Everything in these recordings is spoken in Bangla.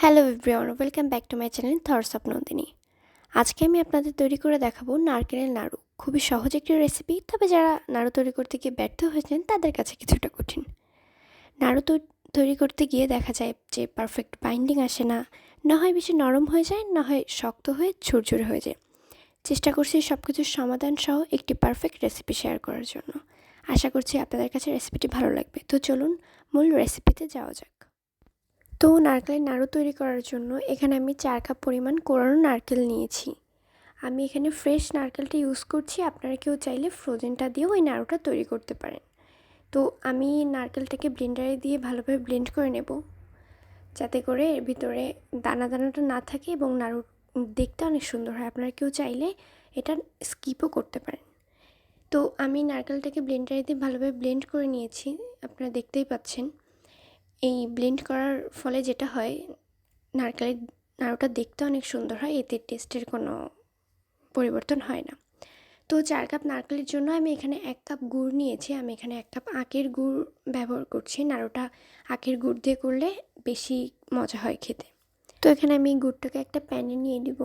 Hello everyone, welcome back to my channel thoughts of Nandini. আজকে আমি আপনাদের তৈরি করে দেখাবো নারকেলের নাড়ু। খুবই সহজ একটি রেসিপি, তবে যারা নাড়ু তৈরি করতে গিয়ে ব্যর্থ হয়েছেন তাদের কাছে কিছুটা কঠিন। নাড়ু তৈরি করতে গিয়ে দেখা যায় যে পারফেক্ট বাইন্ডিং আসে না, না হয় বেশি নরম হয়ে যায়, না হয় শক্ত হয়ে ঝুরঝুরে হয়ে যায়। চেষ্টা করছি সব কিছুর সমাধান সহ একটি পারফেক্ট রেসিপি শেয়ার করার জন্য। আশা করছি আপনাদের কাছে রেসিপিটি ভালো লাগবে। তো চলুন মূল রেসিপিতে যাওয়া যাক। তো নারকেলের নাড়ু তৈরি করার জন্য এখানে আমি 4 কাপ পরিমাণ কোরানো নারকেল নিয়েছি। আমি এখানে ফ্রেশ নারকেলটা ইউজ করছি, আপনারা কেউ চাইলে ফ্রোজেনটা দিয়েও এই নাড়ুটা তৈরি করতে পারেন। তো আমি নারকেলটাকে ব্লেন্ডারে দিয়ে ভালোভাবে ব্লেন্ড করে নেব, যাতে করে এর ভিতরে দানা দানাটা না থাকে এবং নাড়ু দেখতে অনেক সুন্দর হয়। আপনারা কেউ চাইলে এটা স্কিপও করতে পারেন। তো আমি নারকেলটাকে ব্লেন্ডারে দিয়ে ভালোভাবে ব্লেন্ড করে নিয়েছি, আপনারা দেখতেই পাচ্ছেন। এই ব্লেন্ড করার ফলে যেটা হয়, নারকেলের নাড়ুটা দেখতে অনেক সুন্দর হয়, এতে টেস্টের কোনো পরিবর্তন হয় না। তো 4 কাপ নারকেলের জন্য আমি এখানে 1 কাপ গুড় নিয়েছি। আমি এখানে 1 কাপ আখের গুড় ব্যবহার করছি। নাড়ুটা আখের গুড় দিয়ে করলে বেশি মজা হয় খেতে। তো এখানে আমি গুড়টাকে একটা প্যানে নিয়ে নিব।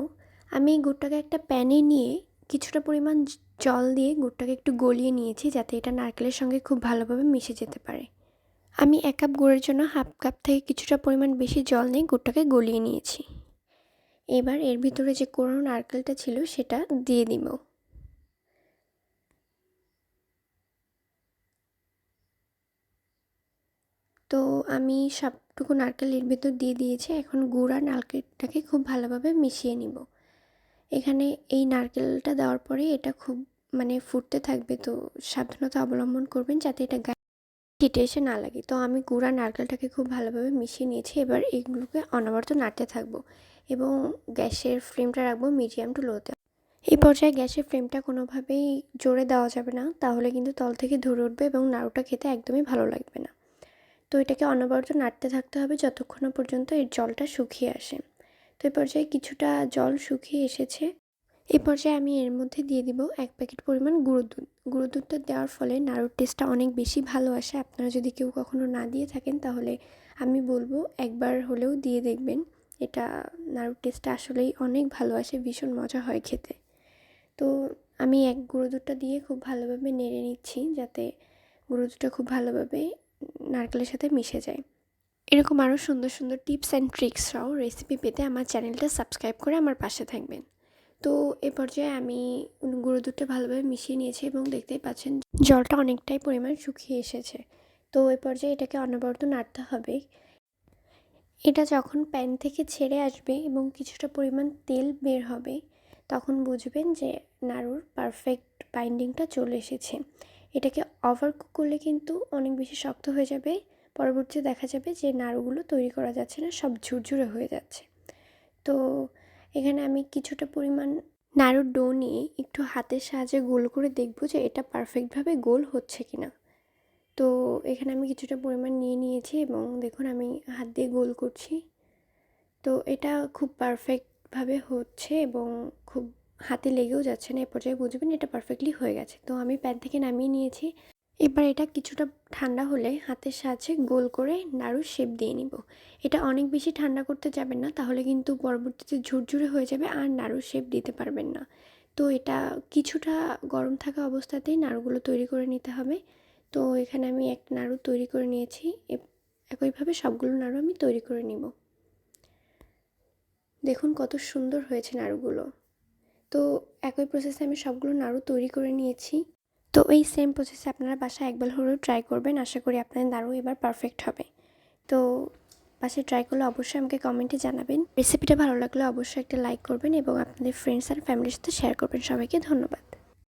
আমি গুড়টাকে একটা প্যানে নিয়ে কিছুটা পরিমাণ জল দিয়ে গুড়টাকে একটু গলিয়ে নিয়েছি, যাতে এটা নারকেলের সঙ্গে খুব ভালোভাবে মিশে যেতে পারে। আমি 1 কাপ গুড়ের জন্য হাফ কাপ থেকে কিছুটা পরিমাণ বেশি জল নিয়ে গুড়টাকে গলিয়ে নিয়েছি। এবার এর ভিতরে যে কোরানো নারকেলটা ছিল সেটা দিয়ে দিব। তো আমি সবটুকু নারকেল এর ভিতর দিয়ে দিয়েছি। এখন গুড় আর নারকেলটাকে খুব ভালোভাবে মিশিয়ে নিব। এখানে এই নারকেলটা দেওয়ার পরে এটা খুব ফুটতে থাকবে, তো সাবধানতা অবলম্বন করবেন যাতে এটা ছিটে এসে না লাগে। তো আমি গুড় আর নারকেলটাকে খুব ভালোভাবে মিশিয়ে নিয়েছি। এবার এগুলোকে অনবরত নাড়তে থাকবো এবং গ্যাসের ফ্লেমটা রাখবো মিডিয়াম টু লোতে। এই পর্যায়ে গ্যাসের ফ্লেমটা কোনোভাবেই জোরে দেওয়া যাবে না, তাহলে কিন্তু তল থেকে ধরে উঠবে এবং নাড়ুটা খেতে একদমই ভালো লাগবে না। তো এটাকে অনবরত নাড়তে থাকতে হবে যতক্ষণ না পর্যন্ত এর জলটা শুকিয়ে আসে। তো এই পর্যায়ে কিছুটা জল শুকিয়ে এসেছে। এই পর্যায়ে আমি এর মধ্যে দিয়ে দিব 1 প্যাকেট পরিমাণ গুঁড়ো দুধ। গুঁড়ো দুধটা দেওয়ার ফলে নাড়ুর টেস্টটা অনেক বেশি ভালো আসে। আপনারা যদি কেউ কখনো না দিয়ে থাকেন তাহলে আমি বলবো একবার হলেও দিয়ে দেখবেন। এটা নাড়ুর টেস্টটা আসলেই অনেক ভালো আসে, ভীষণ মজা হয় খেতে। তো আমি গুঁড়ো দুধটা দিয়ে খুব ভালোভাবে নেড়ে নিচ্ছি, যাতে গুঁড়ো দুধটা খুব ভালোভাবে নারকেলের সাথে মিশে যায়। এরকম আরও সুন্দর সুন্দর টিপস অ্যান্ড ট্রিক্স সহ রেসিপি পেতে আমার চ্যানেলটা সাবস্ক্রাইব করে আমার পাশে থাকবেন। তো এ পর্যায়ে আমি গুঁড়ো দুধটা ভালোভাবে মিশিয়ে নিয়েছি এবং দেখতেই পাচ্ছেন জলটা অনেকটাই পরিমাণ শুকিয়ে এসেছে। তো এ পর্যায়ে এটাকে অনবরত নাড়তে হবে। এটা যখন প্যান থেকে ছেড়ে আসবে এবং কিছুটা পরিমাণ তেল বের হবে, তখন বুঝবেন যে নাড়ুর পারফেক্ট বাইন্ডিংটা চলে এসেছে। এটাকে ওভারকুক করলে কিন্তু অনেক বেশি শক্ত হয়ে যাবে। পরবর্তীতে দেখা যাবে যে নাড়ুগুলো তৈরি করা যাচ্ছে না, সব ঝুরঝুরে হয়ে যাচ্ছে। তো এখানে আমি কিছুটা পরিমাণ নাড়ুর ডো নিয়ে একটু হাতের সাহায্যে গোল করে দেখব যে এটা পারফেক্টভাবে গোল হচ্ছে কিনা। তো এখানে আমি কিছুটা পরিমাণ নিয়ে নিয়েছি এবং দেখুন আমি হাত দিয়ে গোল করছি। তো এটা খুব পারফেক্টভাবে হচ্ছে এবং খুব হাতে লেগেও যাচ্ছে না। এ পর্যায়ে বুঝবেন এটা পারফেক্টলি হয়ে গেছে। তো আমি প্যান থেকে নামিয়ে নিয়েছি। এবার এটা কিছুটা ঠান্ডা হলে হাতের সাহায্যে গোল করে নাড়ুর শেপ দিয়ে নিব। এটা অনেক বেশি ঠান্ডা করতে যাবেন না, তাহলে কিন্তু পরবর্তীতে ঝুরঝুরে হয়ে যাবে আর নাড়ুর শেপ দিতে পারবেন না। তো এটা কিছুটা গরম থাকা অবস্থাতেই নাড়ুগুলো তৈরি করে নিতে হবে। তো এখানে আমি একটা নাড়ু তৈরি করে নিয়েছি। একইভাবে সবগুলো নাড়ু আমি তৈরি করে নিব। দেখুন কত সুন্দর হয়েছে নাড়ুগুলো। তো একই প্রসেসে আমি সবগুলো নাড়ু তৈরি করে নিয়েছি। তো এই সেম প্রসেসে আপনারা বাসায় একবার হলেও ট্রাই করবেন। আশা করি আপনাদের নাড়ু এবার পারফেক্ট হবে। তো বাসায় ট্রাই করলে অবশ্যই আমাকে কমেন্টে জানাবেন। রেসিপিটা ভালো লাগলে অবশ্যই একটা লাইক করবেন এবং আপনাদের ফ্রেন্ডস আর ফ্যামিলির সাথে শেয়ার করবেন। সবাইকে ধন্যবাদ।